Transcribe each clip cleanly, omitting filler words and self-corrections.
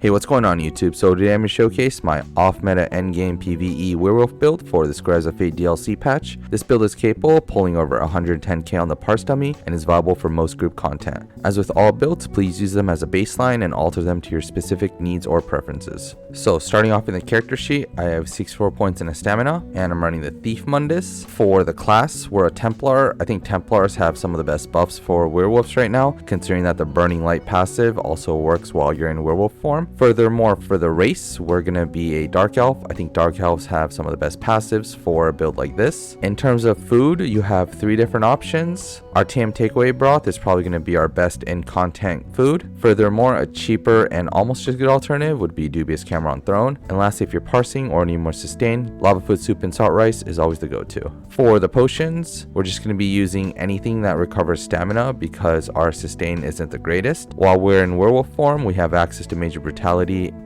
Hey, what's going on YouTube? So today I'm going to showcase my off-meta endgame PVE Werewolf build for the Scribes of Fate DLC patch. This build is capable of pulling over 110k on the parse dummy and is viable for most group content. As with all builds, please use them as a baseline and alter them to your specific needs or preferences. So starting off in the character sheet, I have 64 points in a stamina and I'm running the Thief Mundus. For the class, we're a Templar. I think Templars have some of the best buffs for werewolves right now, considering that the Burning Light passive also works while you're in werewolf form. Furthermore, for the race, we're going to be a Dark Elf. I think Dark Elves have some of the best passives for a build like this. In terms of food, you have 3 different options. Our TM Takeaway Broth is probably going to be our best in content food. Furthermore, a cheaper and almost as good alternative would be Dubious Cameron Throne. And lastly, if you're parsing or need more sustain, Lava Food Soup and Salt Rice is always the go-to. For the potions, we're just going to be using anything that recovers stamina because our sustain isn't the greatest. While we're in werewolf form, we have access to Major Brutality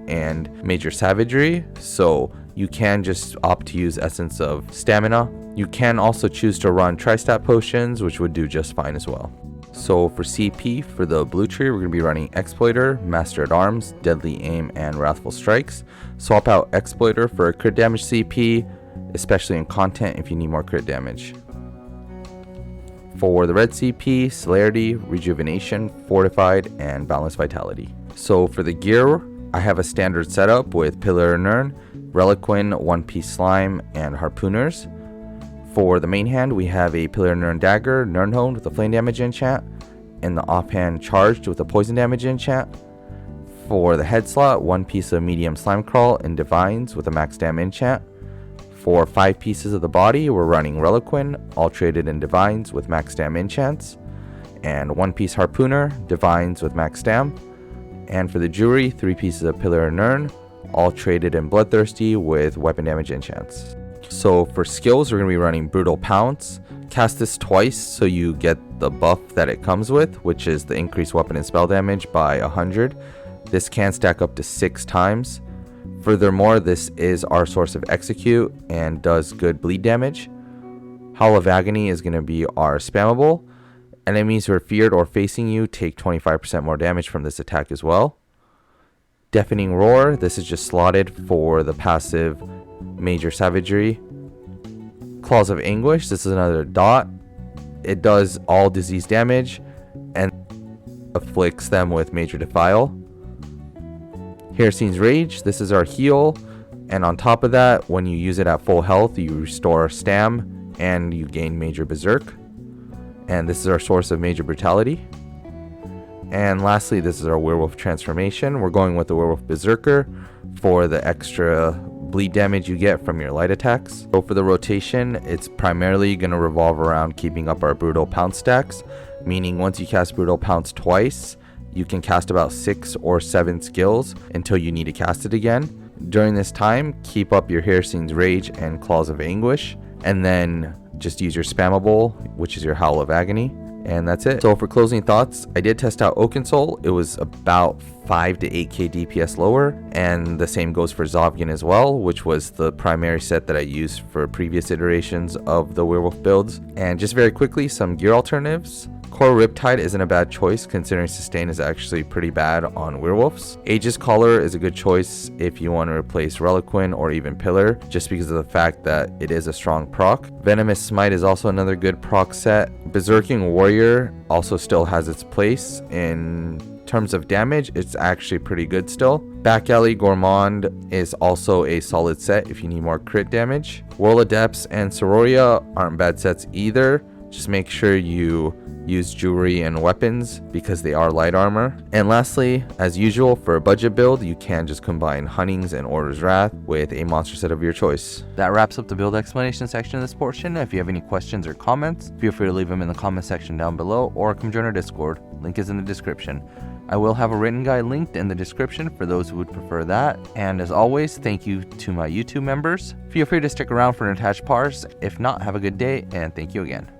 and Major Savagery, so you can just opt to use Essence of Stamina. You can also choose to run Tri-Stat Potions, which would do just fine as well. So for CP, for the blue tree, we're going to be running Exploiter, Master at Arms, Deadly Aim, and Wrathful Strikes. Swap out Exploiter for a crit damage CP, especially in content if you need more crit damage. For the red CP, Celerity, Rejuvenation, Fortified, and Balanced Vitality. So for the gear, I have a standard setup with Pillar and Nern, Reliquin, One Piece Slime, and Harpooners. For the main hand, we have a Pillar and Nern Dagger, Nernhoned with a Flame Damage enchant, and the offhand Charged with a Poison Damage enchant. For the head slot, 1 piece of Medium Slime Crawl and Divines with a Max Dam enchant. For 5 pieces of the body, we're running Reliquin, all traded in Divines with Max Dam enchants, and 1 piece Harpooner, Divines with Max Dam. And for the jewelry, 3 pieces of Pillar and Nern, all traded in Bloodthirsty with weapon damage enchants. So for skills, we're going to be running Brutal Pounce. Cast this twice so you get the buff that it comes with, which is the increased weapon and spell damage by 100. This can stack up to 6 times. Furthermore, this is our source of execute and does good bleed damage. Howl of Agony is going to be our spammable. Enemies who are feared or facing you take 25% more damage from this attack as well. Deafening Roar, this is just slotted for the passive Major Savagery. Claws of Anguish, this is another dot. It does all disease damage and afflicts them with Major Defile. Heresine's Rage, this is our heal, and on top of that, when you use it at full health, you restore Stam and you gain Major Berserk. And this is our source of Major Brutality. And lastly, this is our Werewolf Transformation. We're going with the Werewolf Berserker for the extra bleed damage you get from your light attacks. So for the rotation, it's primarily going to revolve around keeping up our Brutal Pounce stacks, meaning once you cast Brutal Pounce twice, you can cast about 6 or 7 skills until you need to cast it again. During this time, keep up your Heresine's Rage and Claws of Anguish, and then just use your spammable, which is your Howl of Agony, and that's it. So for closing thoughts, I did test out Oakensoul. It was about 5 to 8k DPS lower, and the same goes for Zovgan as well, which was the primary set that I used for previous iterations of the werewolf builds. And just very quickly, some gear alternatives. Core Riptide isn't a bad choice considering sustain is actually pretty bad on werewolves. Aegis Collar is a good choice if you want to replace Reliquin or even Pillar, just because of the fact that it is a strong proc. Venomous Smite is also another good proc set. Berserking Warrior also still has its place. In terms of damage, it's actually pretty good still. Back Alley Gourmand is also a solid set if you need more crit damage. Whirl Adepts and Sororia aren't bad sets either. Just make sure you use jewelry and weapons because they are light armor. And lastly, as usual, for a budget build, you can just combine Huntings and Order's Wrath with a monster set of your choice. That wraps up the build explanation section of this portion. If you have any questions or comments, feel free to leave them in the comment section down below or come join our Discord. Link is in the description. I will have a written guide linked in the description for those who would prefer that. And as always, thank you to my YouTube members. Feel free to stick around for an attached parse. If not, have a good day and thank you again.